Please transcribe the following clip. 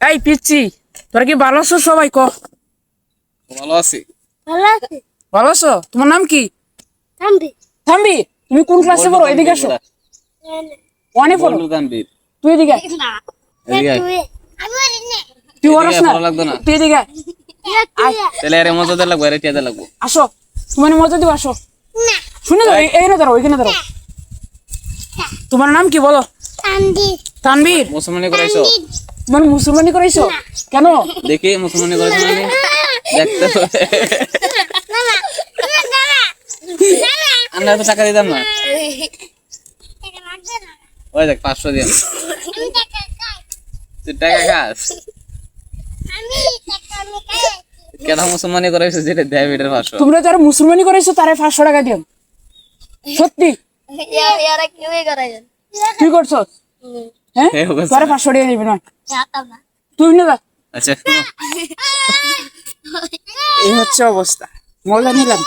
এই পিচ্ছি, তোরা কি ভালো আছো? সবাই ক ভালো আছি। ভালো আছো? তোমার নাম কি? থাম্বি। তুমি কোন ক্লাসে পড়ো? এদিকে আসো। ওয়ানে পড়ো। তুই এদিকে আয়। তুই ওরস না, তুই এদিকে আয়। তাহলে আরে মজা দে লাগবে, আরে টিয়া লাগবে। আসো, তোমার মজা দিব। আসো, শুনে দাও, এখানে দাঁড়াও, এখানে দাঁড়াও। তোমার নাম কি বলো? তানবীর। মুসলমানি করাইছো? মানে মুসলমানি করাইছো কেন? দেখি মুসলমানি করাইছো মানে দেখতে হবে। আমরা তো টাকা দিতাম না। ওই দেখ 500 দিন। তুই টাকা খাস? কেন মুসলমানি করাইছো যেটা দেয় এটার 500? তোমরা যারা মুসলমানি করাইছো তারে 500 টাকা দিও। সত্যি তুই করছো? হ্যাঁ, তোরে 500 টাকা দিবি না তুই না। আচ্ছা এই হচ্ছে অবস্থা, মজা নিলাম।